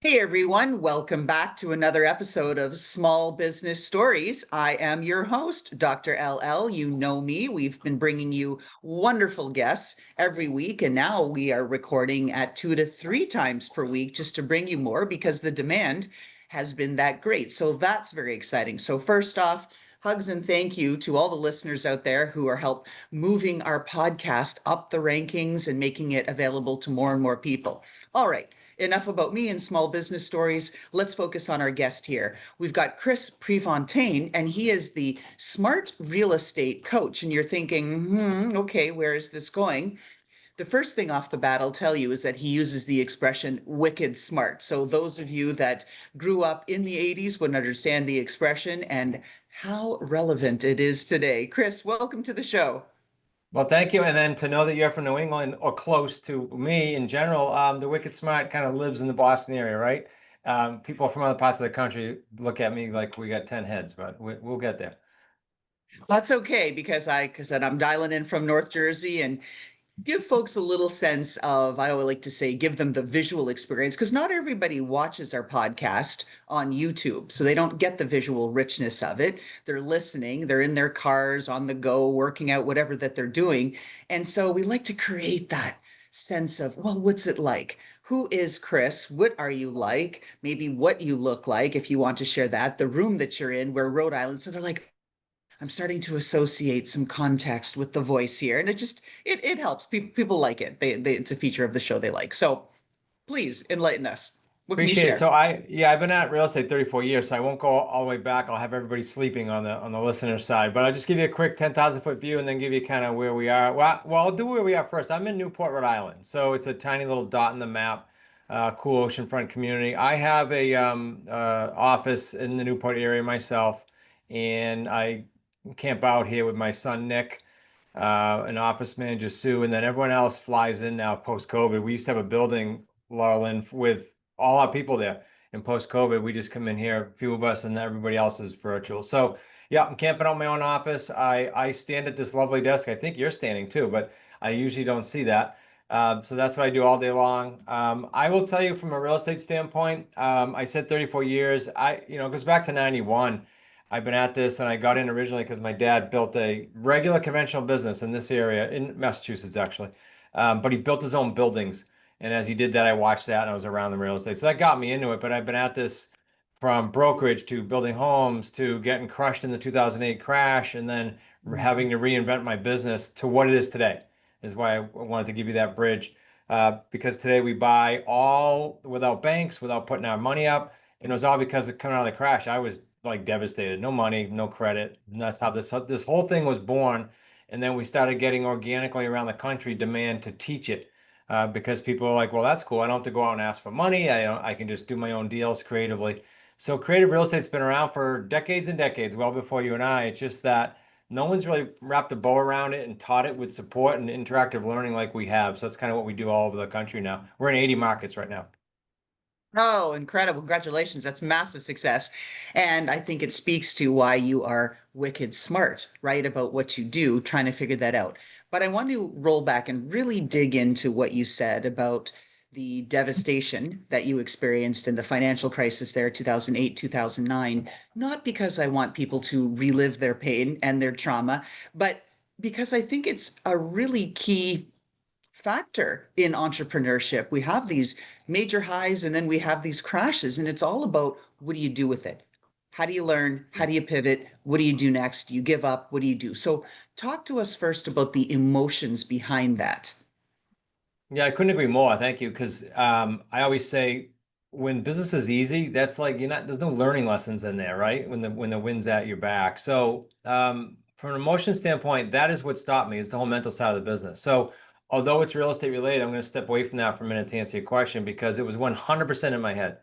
Hey everyone, welcome back to another episode of Small Business Stories. I am your host, Dr. LL. You know me. We've been bringing you wonderful guests every week, and now we are recording at 2 to 3 times per week just to bring you more because the demand has been that great. So that's very exciting. So, first off, hugs and thank you to all the listeners out there who are help moving our podcast up the rankings and making it available to more and more people. All right. Enough about me and small business stories. Let's focus on our guest here. We've got Chris Prefontaine, and he is the smart real estate coach. And you're thinking, okay, where is this going? The first thing off the bat I'll tell you is that he uses the expression wicked smart. So those of you that grew up in the 80s would understand the expression and how relevant it is today. Chris, welcome to the show. Well, thank you. And then to know that you're from New England or close to me in general, the Wicked Smart kind of lives in the Boston area, right? People from other parts of the country look at me like we got 10 heads, but we'll get there. That's okay because I'm dialing in from North Jersey and give folks a little sense of, I always like to say, give them the visual experience because not everybody watches our podcast on YouTube. So they don't get the visual richness of it. They're listening, they're in their cars, on the go, working out, whatever that they're doing. And so we like to create that sense of, well, what's it like? Who is Chris? What are you like? Maybe what you look like, if you want to share that, the room that you're in, where Rhode Island. So they're like, I'm starting to associate some context with the voice here, and it helps. People like it. It's a feature of the show they like. So please enlighten us. What can you Appreciate it. share? So I've been at real estate 34 years, so I won't go all the way back. I'll have everybody sleeping on the listener side, but I'll just give you a quick 10,000 foot view and then give you kind of where we are. Well, I'll do where we are first. I'm in Newport, Rhode Island. So it's a tiny little dot in the map, cool oceanfront community. I have a office in the Newport area myself, and I camp out here with my son, Nick, an office manager, Sue, and then everyone else flies in now post-COVID. We used to have a building, Loralyn, with all our people there. And post-COVID, we just come in here, a few of us, and everybody else is virtual. So yeah, I'm camping out my own office. I stand at this lovely desk. I think you're standing too, but I usually don't see that. So that's what I do all day long. I will tell you from a real estate standpoint, I said 34 years. It goes back to 91. I've been at this and I got in originally because my dad built a regular conventional business in this area, in Massachusetts, actually. But he built his own buildings. And as he did that, I watched that and I was around the real estate. So that got me into it. But I've been at this from brokerage to building homes to getting crushed in the 2008 crash and then having to reinvent my business to what it is today, is why I wanted to give you that bridge. Because today we buy all without banks, without putting our money up. And it was all because of coming out of the crash. I was like devastated, no money, no credit. And that's how this whole thing was born. And then we started getting organically around the country demand to teach it because people are like, well, that's cool. I don't have to go out and ask for money. I can just do my own deals creatively. So creative real estate's been around for decades and decades, well before you and I. It's just that no one's really wrapped a bow around it and taught it with support and interactive learning like we have. So that's kind of what we do all over the country now. We're in 80 markets right now. Oh, incredible. Congratulations. That's massive success. And I think it speaks to why you are wicked smart, right? About what you do, trying to figure that out. But I want to roll back and really dig into what you said about the devastation that you experienced in the financial crisis there, 2008, 2009, not because I want people to relive their pain and their trauma, but because I think it's a really key factor in entrepreneurship. We have these major highs and then we have these crashes, and it's all about what do you do with it? How do you learn? How do you pivot? What do you do next? Do you give up? What do you do? So, talk to us first about the emotions behind that. Yeah, I couldn't agree more. Thank you. Because I always say when business is easy, that's like you're not, there's no learning lessons in there, right? When the wind's at your back. So from an emotion standpoint, that is what stopped me, is the whole mental side of the business. So although it's real estate related, I'm going to step away from that for a minute to answer your question because it was 100% in my head.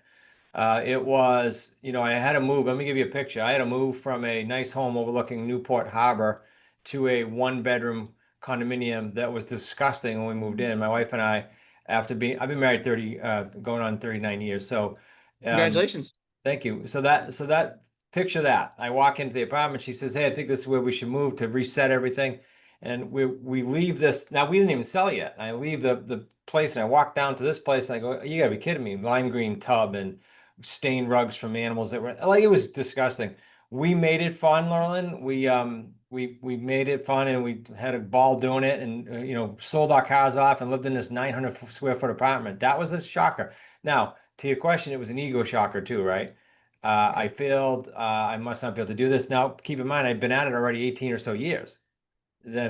It was, I had to move. Let me give you a picture. I had to move from a nice home overlooking Newport Harbor to a one-bedroom condominium that was disgusting when we moved in. My wife and I, I've been married 30, going on 39 years. So, um, Congratulations. thank you. So that picture that I walk into the apartment, she says, "Hey, I think this is where we should move to reset everything." And we leave this. Now we didn't even sell yet. I leave the place and I walk down to this place and I go, you gotta be kidding me. Lime green tub and stained rugs from animals that were like, it was disgusting. We made it fun, Loralyn. We made it fun and we had a ball doing it and sold our cars off and lived in this 900 square foot apartment. That was a shocker. Now, to your question, it was an ego shocker too, right? I failed. I must not be able to do this. Now, keep in mind, I've been at it already 18 or so years.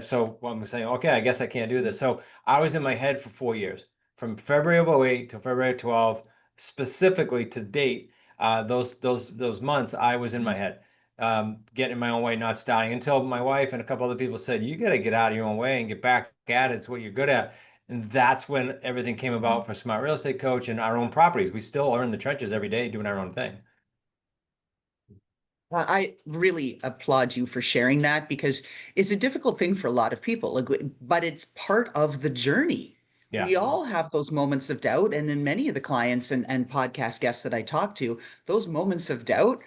So I'm saying, okay, I guess I can't do this. So I was in my head for 4 years, from February of '08 to February of 12, specifically to date. Those months, I was in my head, getting in my own way, not starting until my wife and a couple other people said, "You got to get out of your own way and get back at it. It's what you're good at." And that's when everything came about for Smart Real Estate Coach and our own properties. We still are in the trenches every day doing our own thing. Well, I really applaud you for sharing that because it's a difficult thing for a lot of people, like, but it's part of the journey. Yeah, We all have those moments of doubt. And then many of the clients and podcast guests that I talk to, those moments of doubt,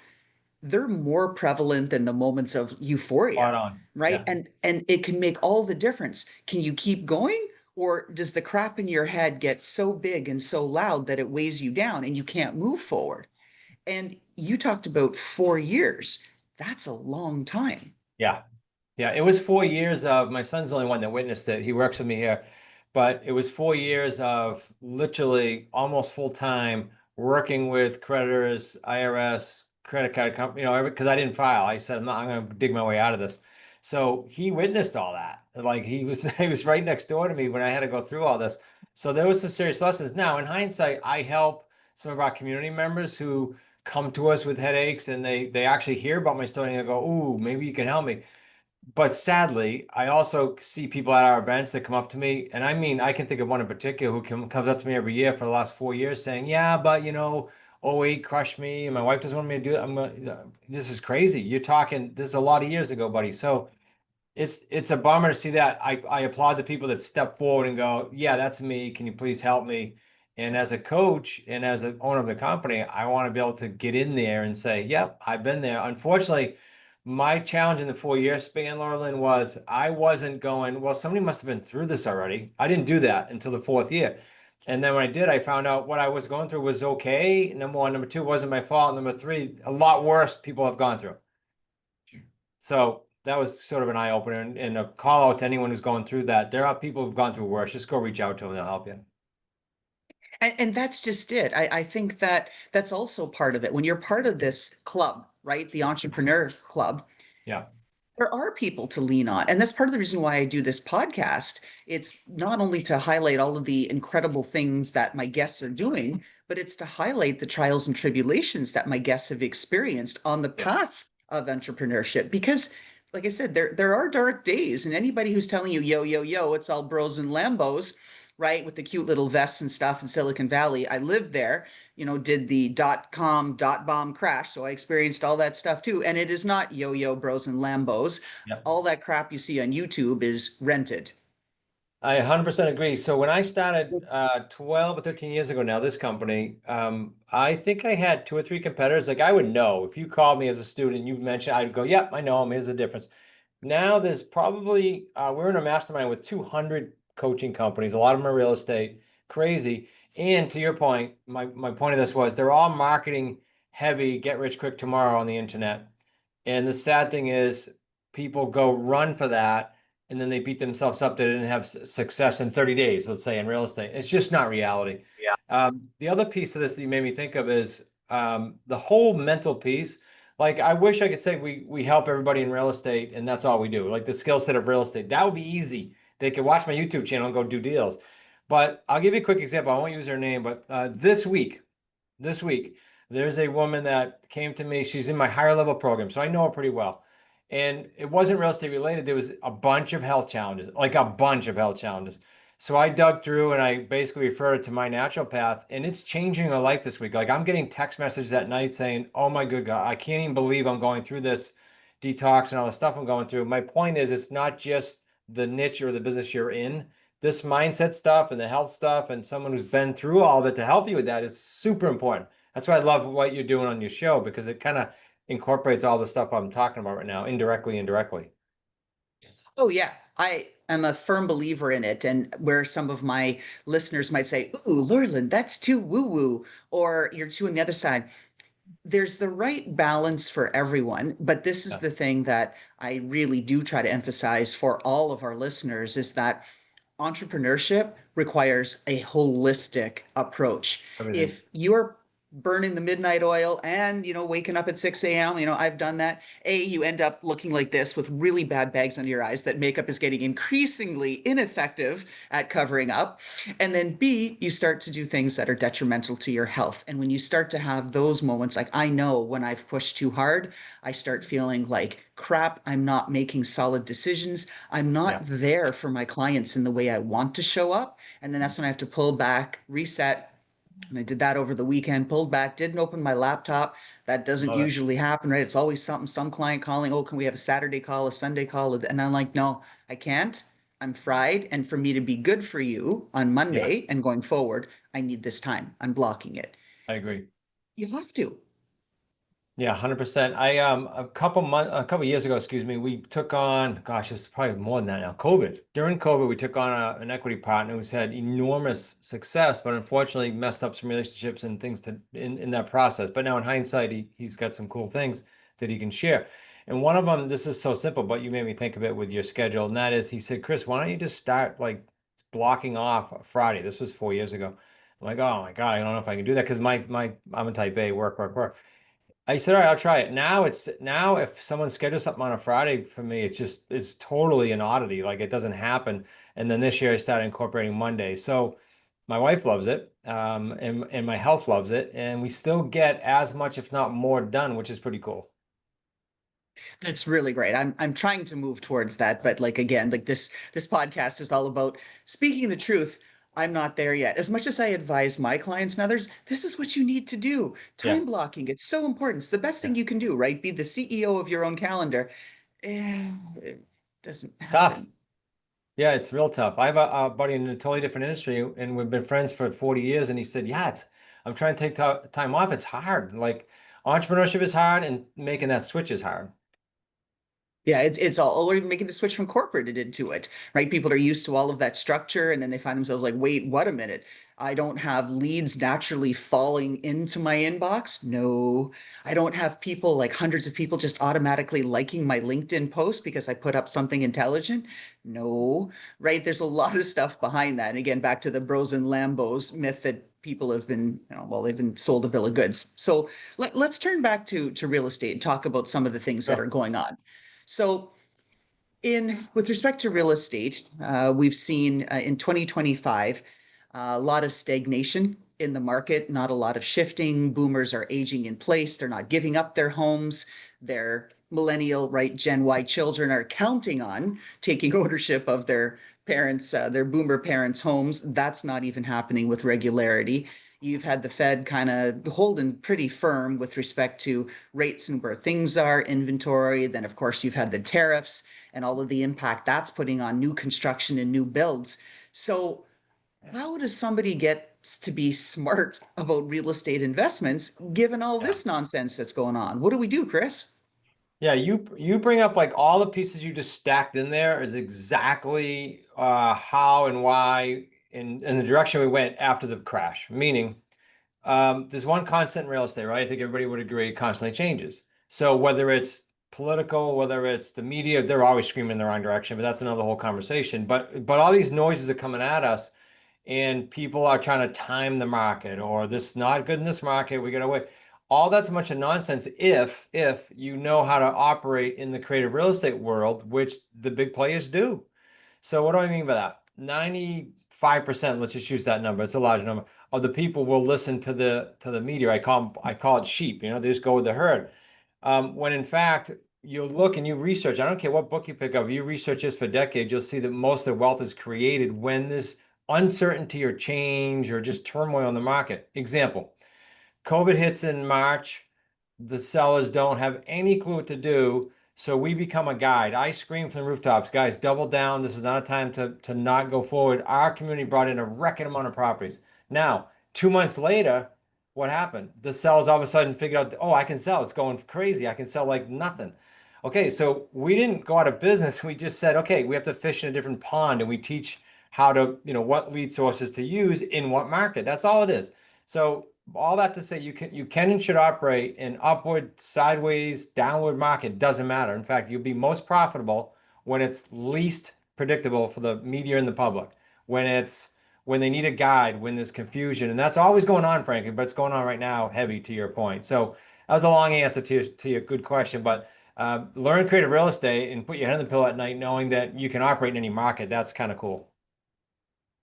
they're more prevalent than the moments of spot euphoria, on. right? Yeah. And it can make all the difference. Can you keep going? Or does the crap in your head get so big and so loud that it weighs you down and you can't move forward? And you talked about 4 years. That's a long time. Yeah. Yeah, it was 4 years of my son's the only one that witnessed it. He works with me here, but it was 4 years of literally almost full time working with creditors, IRS, credit card company, because I didn't file. I said, I'm going to dig my way out of this. So he witnessed all that. Like he was, he was right next door to me when I had to go through all this. So there was some serious lessons. Now, in hindsight, I help some of our community members who come to us with headaches and they actually hear about my story and they go, "Ooh, maybe you can help me." But sadly, I also see people at our events that come up to me, and I mean, I can think of one in particular who comes up to me every year for the last 4 years saying, "Yeah, but '08 crushed me, and my wife doesn't want me to do it." This is crazy. You're talking, this is a lot of years ago, buddy. So it's a bummer to see that. I applaud the people that step forward and go, yeah, that's me. Can you please help me? And as a coach and as an owner of the company, I want to be able to get in there and say, yep, I've been there. Unfortunately, my challenge in the 4 year span, Laurelyn, was I wasn't going, well, somebody must have been through this already. I didn't do that until the fourth year. And then when I did, I found out what I was going through was okay. Number one. Number two, it wasn't my fault. Number three, a lot worse people have gone through. So that was sort of an eye opener and a call out to anyone who's going through that. There are people who've gone through worse. Just go reach out to them. They'll help you. And that's just it. I think that that's also part of it. When you're part of this club, right? The entrepreneur club, Yeah. there are people to lean on. And that's part of the reason why I do this podcast. It's not only to highlight all of the incredible things that my guests are doing, but it's to highlight the trials and tribulations that my guests have experienced on the Yeah. path of entrepreneurship. Because, like I said, there are dark days, and anybody who's telling you, yo, yo, yo, it's all bros and Lambos, right, with the cute little vests and stuff in Silicon Valley. I lived there, did the .com .bomb crash. So I experienced all that stuff too. And it is not yo-yo bros and Lambos. Yeah. All that crap you see on YouTube is rented. I 100% agree. So when I started 12 or 13 years ago now, this company, I think I had two or three competitors. Like I would know if you called me as a student, you mentioned, I'd go, yep, I know them. Here's the difference. Now there's probably, we're in a mastermind with 200 coaching companies. A lot of them are real estate, crazy. And to your point, my point of this was they're all marketing heavy, get rich quick tomorrow on the internet. And the sad thing is people go run for that and then they beat themselves up. They didn't have success in 30 days, let's say in real estate. It's just not reality. Yeah. The other piece of this that you made me think of is the whole mental piece. Like I wish I could say we help everybody in real estate and that's all we do. Like the skill set of real estate. That would be easy. They could watch my YouTube channel and go do deals. But I'll give you a quick example. I won't use her name, but this week, there's a woman that came to me. She's in my higher level program, so I know her pretty well. And it wasn't real estate related. There was a bunch of health challenges, like a bunch of health challenges. So I dug through and I basically referred it to my natural path, and it's changing her life this week. Like I'm getting text messages at night saying, "Oh my good God, I can't even believe I'm going through this detox and all the stuff I'm going through." My point is, it's not just the niche or the business you're in. This mindset stuff and the health stuff and someone who's been through all of it to help you with that is super important. That's why I love what you're doing on your show because it kind of incorporates all the stuff I'm talking about right now, indirectly. Oh, yeah. I am a firm believer in it. And where some of my listeners might say, "Ooh, Loralyn, that's too woo-woo," or "You're too on the other side." There's the right balance for everyone, but this is Yeah, the thing that I really do try to emphasize for all of our listeners is that entrepreneurship requires a holistic approach. everything. If you're burning the midnight oil and waking up at 6 a.m., I've done that. You end up looking like this with really bad bags under your eyes that makeup is getting increasingly ineffective at covering up. And then B, you start to do things that are detrimental to your health. And when you start to have those moments, like I know when I've pushed too hard, I start feeling like crap. I'm not making solid decisions. I'm not Yeah. there for my clients in the way I want to show up. And then that's when I have to pull back, reset. And I did that over the weekend, pulled back, didn't open my laptop. That doesn't Love it. usually happen, right? It's always something, some client calling, "Oh, can we have a Saturday call, a Sunday call?" And I'm like, "No, I can't. I'm fried. And for me to be good for you on Yeah, Monday and going forward, I need this time. I'm blocking it." I agree. You have to. Yeah, 100%. A couple years ago, excuse me, we took on, gosh, it's probably more than that now, COVID. During COVID, we took on an equity partner who's had enormous success, but unfortunately messed up some relationships and things in that process. But now in hindsight, he's got some cool things that he can share. And one of them, this is so simple, but you made me think of it with your schedule. And that is, he said, "Chris, why don't you just start like blocking off a Friday?" This was 4 years ago. I'm like, oh my God, I don't know if I can do that because I'm a type A, work, work, work. I said, all right, I'll try it. Now if someone schedules something on a Friday for me, it's totally an oddity. Like it doesn't happen. And then this year I started incorporating Monday. So my wife loves it, and my health loves it, and we still get as much, if not more, done, which is pretty cool. That's really great. I'm trying to move towards that, but like again, like this podcast is all about speaking the truth. I'm not there yet. As much as I advise my clients and others, this is what you need to do. Yeah, Time blocking, it's so important. It's the best thing yeah. you can do, right? Be the CEO of your own calendar. It doesn't It's tough. happen. Yeah, it's real tough. I have a buddy in a totally different industry, and we've been friends for 40 years, and he said, yeah, I'm trying to take time off. It's hard. Like entrepreneurship is hard, and making that switch is hard. Yeah, it's all, or even making the switch from corporate into it, right? People are used to all of that structure, and then they find themselves like, wait, what a minute. I don't have leads naturally falling into my inbox. No, I don't have people like hundreds of people just automatically liking my LinkedIn post because I put up something intelligent. No, right? There's a lot of stuff behind that. And again, back to the bros and Lambos myth that people have been, well, they've been sold a bill of goods. So let's turn back to real estate and talk about some of the things that are Sure. going on. So, in with respect to real estate, we've seen in 2025 a lot of stagnation in the market, not a lot of shifting. Boomers are aging in place. They're not giving up their homes. Their millennial, right, Gen Y children are counting on taking ownership of their boomer parents' homes. That's not even happening with regularity. You've had the Fed kind of holding pretty firm with respect to rates and where things are, inventory. Then, of course, you've had the tariffs and all of the impact that's putting on new construction and new builds. So, how does somebody get to be smart about real estate investments given all Yeah. this nonsense that's going on? What do we do, Chris? Yeah, you bring up like all the pieces you just stacked in there is exactly how and why in the direction we went after the crash. Meaning, there's one constant in real estate, right? I think everybody would agree, it constantly changes. So whether it's political, whether it's the media, they're always screaming in the wrong direction, but that's another whole conversation. But all these noises are coming at us, and people are trying to time the market, or this not good in this market, we gotta wait. All that's a bunch of nonsense if you know how to operate in the creative real estate world, which the big players do. So what do I mean by that? 95%, let's just use that number. It's a large number of the people will listen to the media. I call it sheep. They just go with the herd. When in fact you look and you research. I don't care what book you pick up. You research this for decades. You'll see that most of the wealth is created when there's uncertainty or change or just turmoil in the market. Example: COVID hits in March. The sellers don't have any clue what to do. So we become a guide. I scream from the rooftops, guys, double down. This is not a time to not go forward. Our community brought in a record amount of properties. Now, 2 months later, what happened? The sellers all of a sudden figured out, oh, I can sell. It's going crazy. I can sell like nothing. Okay, so we didn't go out of business. We just said, okay, we have to fish in a different pond and we teach how to, what lead sources to use in what market. That's all it is. So all that to say you can and should operate in upward, sideways, downward market, doesn't matter. In fact, you'll be most profitable when it's least predictable for the media and the public. When they need a guide, when there's confusion, and that's always going on, frankly, but it's going on right now, heavy to your point. So that was a long answer to your good question, but learn creative real estate and put your head on the pillow at night knowing that you can operate in any market. That's kind of cool.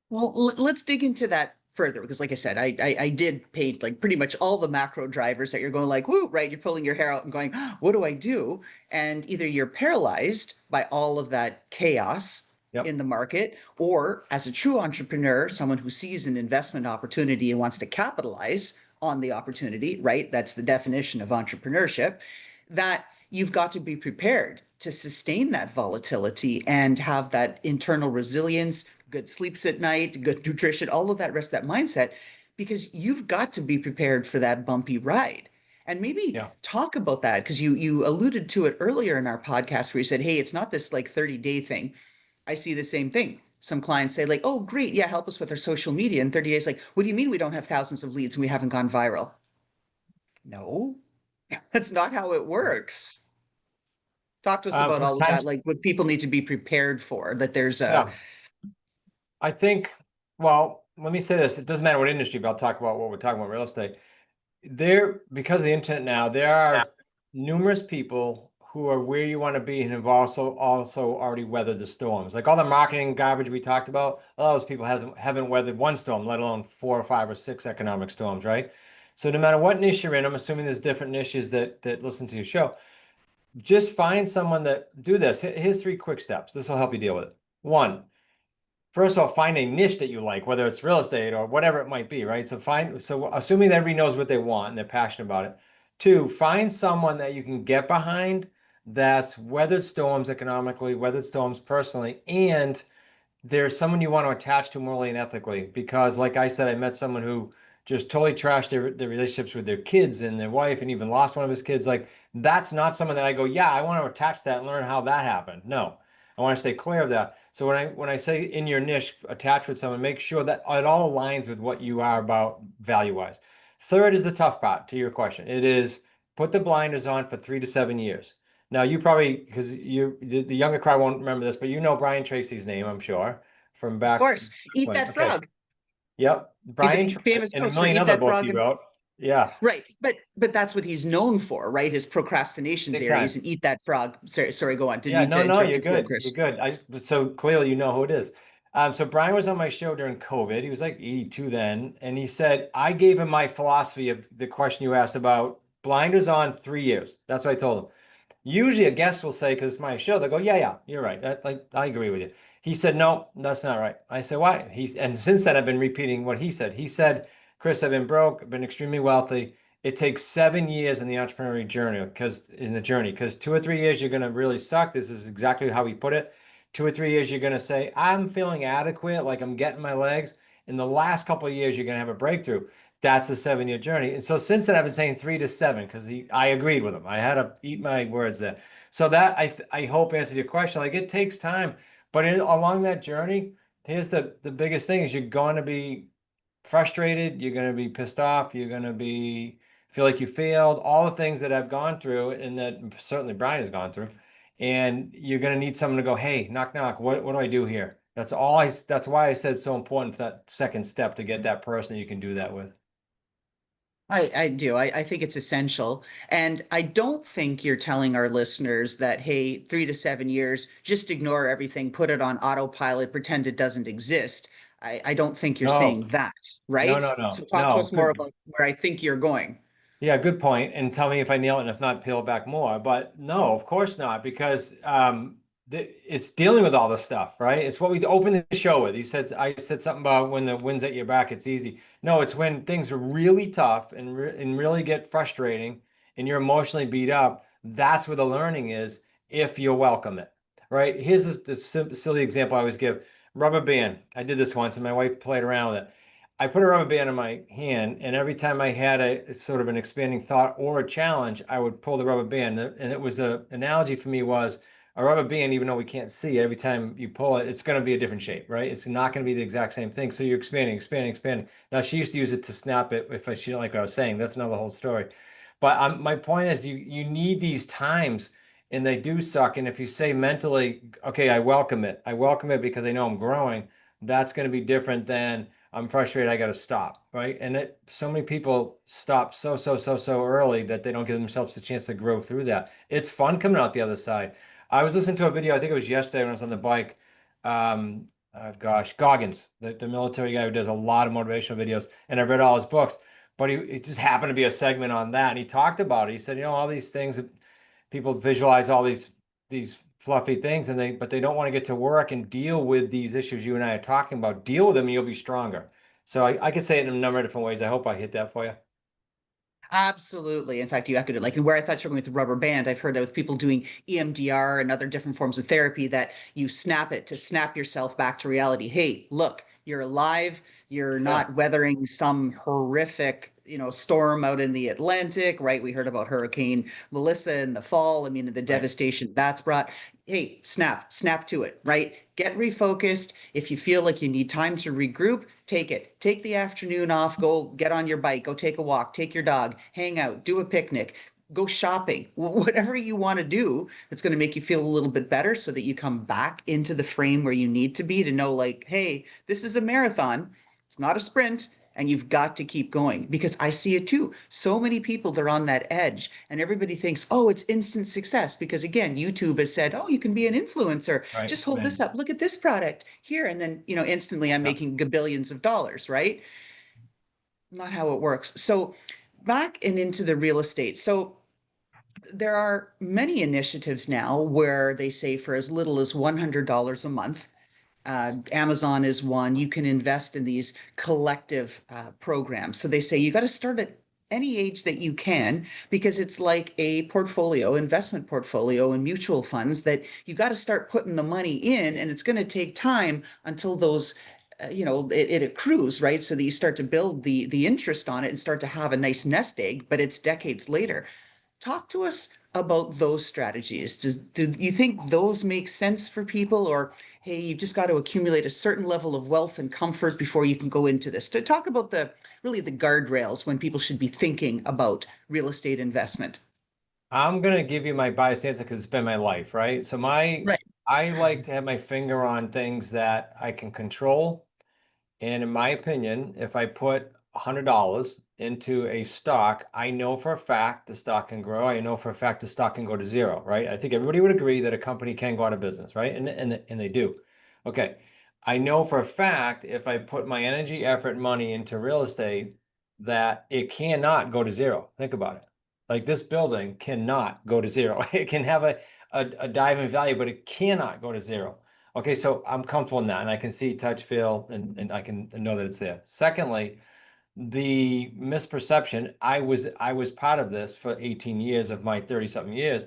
Well, let's dig into that further because, like I said, I did paint like pretty much all the macro drivers that you're going like, whoo, right? You're pulling your hair out and going, what do I do? And either you're paralyzed by all of that chaos Yep. in the market, or as a true entrepreneur, someone who sees an investment opportunity and wants to capitalize on the opportunity, right? That's the definition of entrepreneurship, that you've got to be prepared to sustain that volatility and have that internal resilience, good sleeps at night, good nutrition, all of that rest of that mindset, because you've got to be prepared for that bumpy ride. And maybe Yeah. talk about that because you alluded to it earlier in our podcast where you said, hey, it's not this like 30-day thing. I see the same thing. Some clients say, like, oh, great, yeah, help us with our social media in 30 days. Like, what do you mean we don't have thousands of leads and we haven't gone viral? No, that's not how it works. Talk to us about From all of time, that, like what people need to be prepared for, that there's a, yeah, I think, well, let me say this. It doesn't matter what industry, but I'll talk about what we're talking about, real estate. Because of the internet now, there are numerous people who are where you want to be and have also already weathered the storms. Like all the marketing garbage we talked about, a lot of those people haven't weathered one storm, let alone 4 or 5 or 6 economic storms, right? So no matter what niche you're in, I'm assuming there's different niches that listen to your show. Just find someone that do this. Here's 3 quick steps. This will help you deal with it. One, first of all, find a niche that you like, whether it's real estate or whatever it might be, right? So assuming that everybody knows what they want and they're passionate about it. Two, find someone that you can get behind that's weathered storms economically, weathered storms personally, and there's someone you want to attach to morally and ethically. Because, like I said, I met someone who just totally trashed their relationships with their kids and their wife and even lost one of his kids. Like, that's not someone that I go, yeah, I want to attach to that and learn how that happened. No, I want to stay clear of that. So when I say in your niche, attach with someone, make sure that it all aligns with what you are about value-wise. Third is the tough part to your question. It is put the blinders on for 3 to 7 years. Now you probably, because the younger crowd won't remember this, but you know Brian Tracy's name, I'm sure, from of back course, eat when. that Okay. frog. Yep. He's Brian a Tracy famous and a coach for million eat other that books he frog. wrote. Yeah. Right, but that's what he's known for, right? His procrastination Big theories time. and eat that frog. Sorry, go on. Didn't Yeah, mean to no, interrupt you're your flow, good. You're Chris. good. So clearly you know who it is. So Brian was on my show during COVID. He was like 82 then, and he said I gave him my philosophy of the question you asked about blinders on 3 years. That's what I told him. Usually a guest will say, because it's my show, they'll go, yeah, yeah, you're right. That, like, I agree with you. He said, no, that's not right. I said, why? And since then I've been repeating what he said. He said, Chris, I've been broke, I've been extremely wealthy. It takes 7 years in the entrepreneurial journey, because 2 or 3 years you're gonna really suck. This is exactly how he put it. 2 or 3 years you're gonna say, I'm feeling adequate, like I'm getting my legs. In the last couple of years, you're gonna have a breakthrough. That's a 7 year journey. And so since then, I've been saying 3 to 7 because I agreed with him. I had to eat my words there. So that I hope answered your question. Like it takes time, but along that journey, here's the biggest thing is you're going to be frustrated. You're going to be pissed off. You're going to be feel like you failed. All the things that I've gone through and that certainly Brian has gone through. And you're going to need someone to go, hey, knock, knock. What do I do here? That's why I said it's so important for that second step to get that person you can do that with. I do. I think it's essential. And I don't think you're telling our listeners that, hey, 3 to 7 years, just ignore everything, put it on autopilot, pretend it doesn't exist. I don't think you're No, saying that, no, right? no, So no, talk to no. us more Good. about where I think you're going. Yeah, good point. And tell me if I nail it, and if not, peel back more. But no, of course not, because it's dealing with all this stuff, right? It's what we opened the show with. I said something about when the wind's at your back, it's easy. No, it's when things are really tough and really get frustrating, and you're emotionally beat up. That's where the learning is, if you welcome it, right? Here's the silly example I always give: rubber band. I did this once, and my wife played around with it. I put a rubber band in my hand, and every time I had a sort of an expanding thought or a challenge, I would pull the rubber band. And it was a analogy for me was a rubber band, even though we can't see, every time you pull it, it's going to be a different shape, right? It's not going to be the exact same thing. So you're expanding, expanding, expanding. Now she used to use it to snap it if she didn't like what I was saying. That's another whole story. But my point is, you need these times, and they do suck. And if you say mentally, okay, I welcome it. I welcome it because I know I'm growing. That's going to be different than I'm frustrated. I got to stop, right? And so many people stop so early that they don't give themselves the chance to grow through that. It's fun coming out the other side. I was listening to a video, I think it was yesterday when I was on the bike. Gosh, Goggins, the military guy who does a lot of motivational videos, and I've read all his books, but it just happened to be a segment on that. And he talked about it. He said, all these things that people visualize all these fluffy things but they don't want to get to work and deal with these issues you and I are talking about. Deal with them and you'll be stronger. So I could say it in a number of different ways. I hope I hit that for you. Absolutely. In fact, you echoed it. Like, and where I thought you were going with the rubber band, I've heard that with people doing EMDR and other different forms of therapy, that you snap it to snap yourself back to reality. Hey, look, you're alive. You're Yeah, not weathering some horrific, storm out in the Atlantic, right? We heard about Hurricane Melissa in the fall. I mean, the right. devastation that's brought. Hey, snap to it, right? Get refocused. If you feel like you need time to regroup, take it. Take the afternoon off, go get on your bike, go take a walk, take your dog, hang out, do a picnic, go shopping, whatever you want to do that's going to make you feel a little bit better so that you come back into the frame where you need to be to know, like, hey, this is a marathon. It's not a sprint. And you've got to keep going, because I see it too. So many people, they're on that edge, and everybody thinks, oh, it's instant success. Because again, YouTube has said, oh, you can be an influencer. Right. Just hold this And up. Look at this product here. And then, instantly I'm yeah. making gabillions of dollars, right? Not how it works. So back and into the real estate. So there are many initiatives now where they say for as little as $100 a month, Amazon is one. You can invest in these collective programs. So they say you got to start at any age that you can, because it's like a portfolio, investment portfolio, and mutual funds that you got to start putting the money in, and it's going to take time until those. It accrues, right? So that you start to build the interest on it and start to have a nice nest egg, but it's decades later. Talk to us about those strategies. Do you think those make sense for people, or hey, you've just got to accumulate a certain level of wealth and comfort before you can go into this? To talk about the guardrails when people should be thinking about real estate investment. I'm gonna give you my biased answer because it's been my life, right? Right. I like to have my finger on things that I can control. And in my opinion, if I put $100 into a stock, I know for a fact the stock can grow. I know for a fact the stock can go to zero, right? I think everybody would agree that a company can go out of business, right? And they do. Okay. I know for a fact if I put my energy, effort, money into real estate, that it cannot go to zero. Think about it. Like this building cannot go to zero. It can have a dive in value, but it cannot go to zero. Okay, so I'm comfortable in that, and I can see, touch, feel, and I can know that it's there. Secondly, the misperception, I was part of this for 18 years of my 30 something years.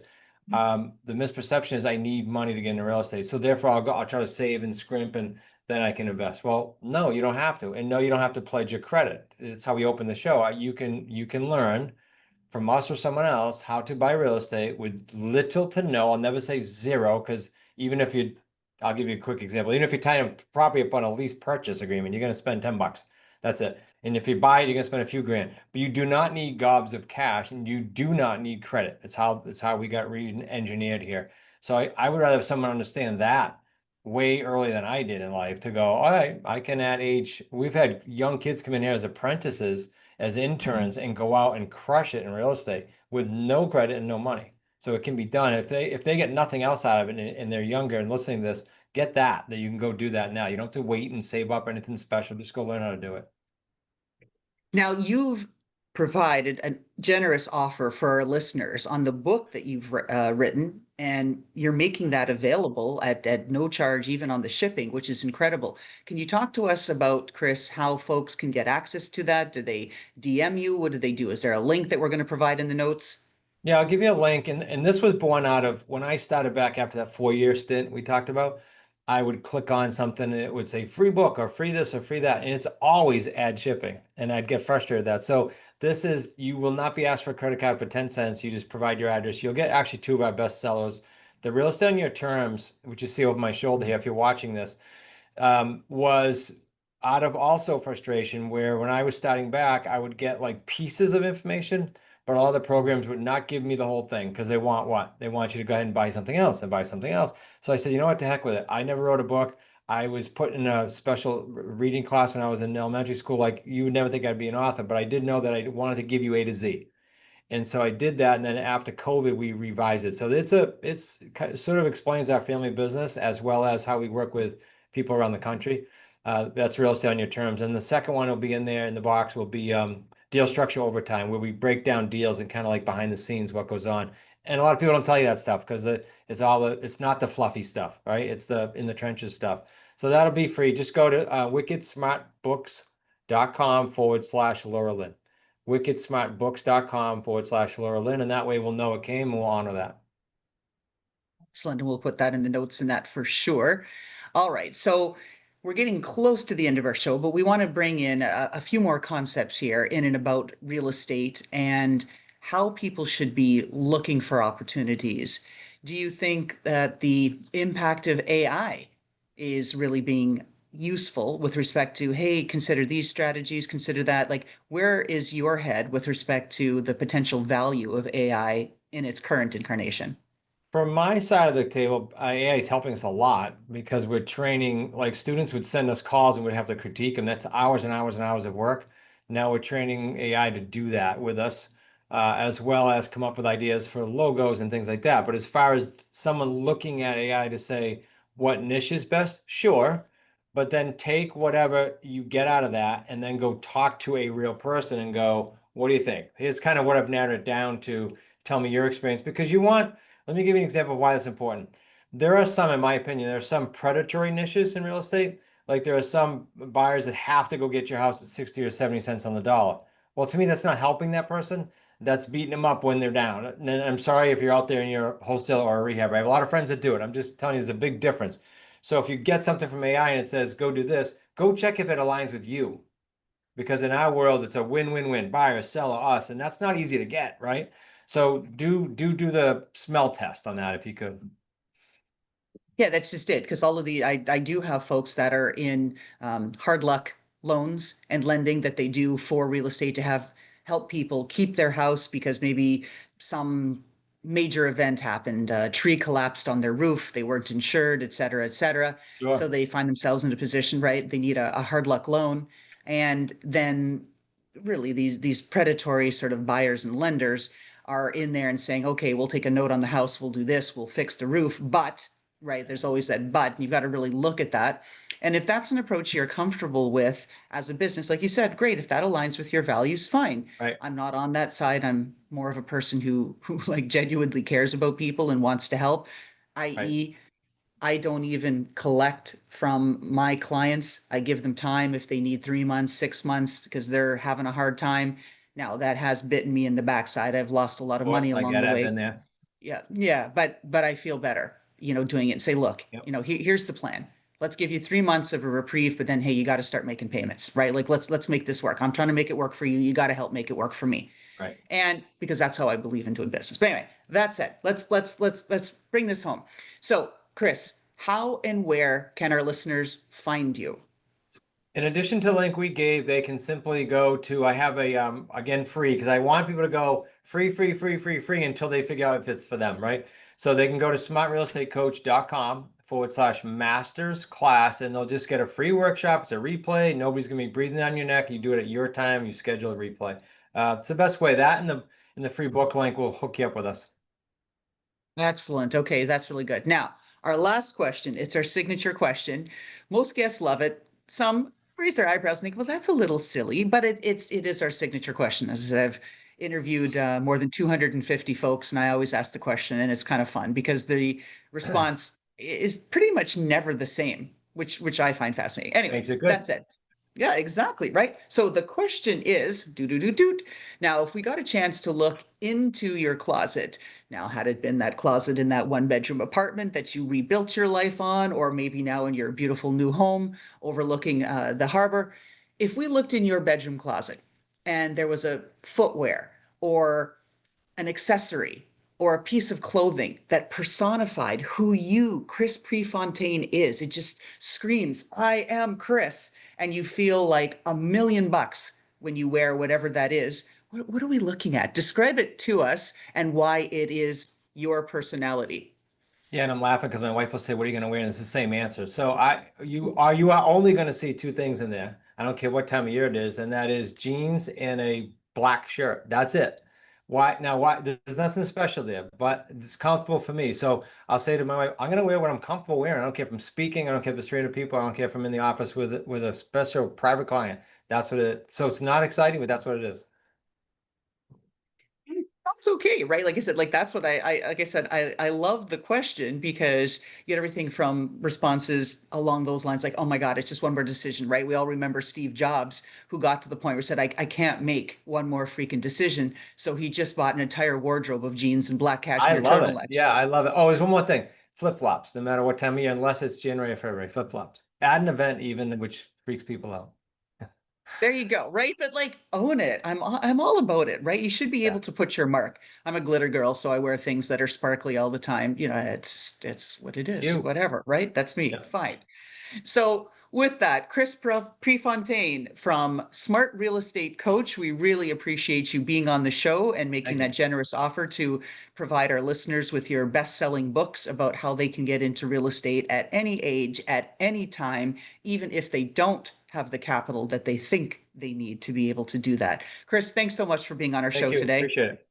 The misperception is I need money to get into real estate. So therefore I'll try to save and scrimp and then I can invest. Well, no, you don't have to. And no, you don't have to pledge your credit. It's how we open the show. You can learn from us or someone else how to buy real estate with little to no. I'll never say zero, because even if you, I'll give you a quick example. Even if you tie a property up on a lease purchase agreement, you're going to spend $10. That's it. And if you buy it, you're going to spend a few grand. But you do not need gobs of cash, and you do not need credit. It's how we got re-engineered here. So I would rather have someone understand that way earlier than I did in life to go, all right, I can at age, we've had young kids come in here as apprentices, as interns, and go out and crush it in real estate with no credit and no money. So it can be done. If they get nothing else out of it and they're younger and listening to this, get that you can go do that now. You don't have to wait and save up anything special. Just go learn how to do it. Now, you've provided a generous offer for our listeners on the book that you've written, and you're making that available at no charge, even on the shipping, which is incredible. Can you talk to us about, Chris, how folks can get access to that? Do they DM you? What do they do? Is there a link that we're going to provide in the notes? Yeah, I'll give you a link. And this was born out of when I started back after that 4-year stint we talked about. I would click on something and it would say free book or free this or free that. And it's always ad shipping. And I'd get frustrated with that. So this is, you will not be asked for a credit card for 10 cents. You just provide your address. You'll get actually two of our best sellers. The Real Estate on Your Terms, which you see over my shoulder here, if you're watching this, was out of also frustration where when I was starting back, I would get like pieces of information, but all the programs would not give me the whole thing because they want what? They want you to go ahead and buy something else and buy something else. So I said, you know what, to heck with it. I never wrote a book. I was put in a special reading class when I was in elementary school. Like you would never think I'd be an author, but I did know that I wanted to give you A to Z. And so I did that. And then after COVID, we revised it. So it's sort of explains our family business as well as how we work with people around the country. That's Real Estate on Your Terms. And the second one will be in there in the box will be deal structure over time, where we break down deals and kind of like behind the scenes what goes on. And a lot of people don't tell you that stuff because it's not the fluffy stuff, right? It's the in the trenches stuff. So that'll be free. Just go to wickedsmartbooks.com/Loralyn. wickedsmartbooks.com/Loralyn. And that way we'll know it came and we'll honor that. Excellent. And we'll put that in the notes in that for sure. All right. So we're getting close to the end of our show, but we want to bring in a few more concepts here in and about real estate and how people should be looking for opportunities. Do you think that the impact of AI is really being useful with respect to, hey, consider these strategies, consider that? Like, where is your head with respect to the potential value of AI in its current incarnation? From my side of the table, AI is helping us a lot because we're training, like students would send us calls and we'd have to critique them. That's hours and hours and hours of work. Now we're training AI to do that with us, as well as come up with ideas for logos and things like that. But as far as someone looking at AI to say what niche is best, sure. But then take whatever you get out of that and then go talk to a real person and go, what do you think? Here's kind of what I've narrowed it down to. Tell me your experience because you want let me give you an example of why that's important. There are some, in my opinion, there are some predatory niches in real estate. Like there are some buyers that have to go get your house at 60 or 70 cents on the dollar. Well, to me, that's not helping that person. That's beating them up when they're down. And I'm sorry if you're out there and you're a wholesale or a rehab. I have a lot of friends that do it. I'm just telling you, there's a big difference. So if you get something from AI and it says, go do this, go check if it aligns with you. Because in our world, it's a win-win-win, buyer, seller, us, and that's not easy to get, right? So do the smell test on that if you could. Yeah, that's just it. Because all of I do have folks that are in hard luck loans and lending that they do for real estate to have help people keep their house because maybe some major event happened, a tree collapsed on their roof, they weren't insured, et cetera, et cetera. So Sure. they find themselves in a position, right? They need a hard luck loan. And then really these predatory sort of buyers and lenders are in there and saying, okay, we'll take a note on the house, we'll do this, we'll fix the roof, but right? There's always that but, and you've got to really look at that. And if that's an approach you're comfortable with as a business, like you said, great. If that aligns with your values, fine. Right, I'm not on that side. I'm more of a person who like genuinely cares about people and wants to help, right. i.e., I don't even collect from my clients. I give them time if they need 3 months, 6 months, because they're having a hard time. Now that has bitten me in the backside. I've lost a lot of Of course, money I along get the it. I've way. been there. Yeah, but I feel better, doing it and say, look, Yep. here's the plan. Let's give you 3 months of a reprieve, but then hey, you got to start making payments, right? Like let's make this work. I'm trying to make it work for you. You got to help make it work for me. Right. And because that's how I believe in doing business. But anyway, that said, let's bring this home. So, Chris, how and where can our listeners find you? In addition to the link we gave, they can simply go to, I have a, again, free, because I want people to go free, free, free, free, free until they figure out if it's for them, right? So they can go to smartrealestatecoach.com/masters class, and they'll just get a free workshop. It's a replay. Nobody's going to be breathing down your neck. You do it at your time. You schedule a replay. It's the best way. That and the free book link will hook you up with us. Excellent. Okay, that's really good. Now, our last question, it's our signature question. Most guests love it. Some raise their eyebrows and think, well, that's a little silly, but it is our signature question. As I said, I've interviewed more than 250 folks, and I always ask the question, and it's kind of fun because the response is pretty much never the same, which I find fascinating. Anyway, Makes it that good. said, Yeah, exactly. Right. So the question is, do do do do. Now, if we got a chance to look into your closet, now had it been that closet in that one bedroom apartment that you rebuilt your life on, or maybe now in your beautiful new home overlooking the harbor, if we looked in your bedroom closet and there was a footwear or an accessory or a piece of clothing that personified who you, Chris Prefontaine, is. It just screams, I am Chris. And you feel like $1 million when you wear whatever that is. What are we looking at? Describe it to us and why it is your personality. Yeah, and I'm laughing because my wife will say, "What are you going to wear?" And it's the same answer. So you are only going to see two things in there. I don't care what time of year it is, and that is jeans and a black shirt. That's it. Why now? Why there's nothing special there, but it's comfortable for me. So I'll say to my wife, "I'm going to wear what I'm comfortable wearing. I don't care if I'm speaking. I don't care if it's straight to people. I don't care if I'm in the office with a special private client. That's what it. So it's not exciting, but that's what it is. That's okay, right? Like I said, like that's what like I said, I love the question because you get everything from responses along those lines, like, oh my God, it's just one more decision, right? We all remember Steve Jobs, who got to the point where he said, I can't make one more freaking decision. So he just bought an entire wardrobe of jeans and black I cashmere love it. turtlenecks. Yeah, I love it. Oh, there's one more thing. Flip-flops, no matter what time of year, unless it's January or February, flip-flops. Add an event even, which freaks people out. There you go, right? But like own it. I'm all about it, right? You should be Yeah, able to put your mark. I'm a glitter girl, so I wear things that are sparkly all the time. It's what it it's is. you. Whatever, right? That's me. Yeah. Fine. So, with that, Chris Prefontaine from Smart Real Estate Coach, we really appreciate you being on the show and making Thank that you. generous offer to provide our listeners with your best-selling books about how they can get into real estate at any age, at any time, even if they don't have the capital that they think they need to be able to do that. Chris, thanks so much for being on our Thank show you. today. Appreciate it.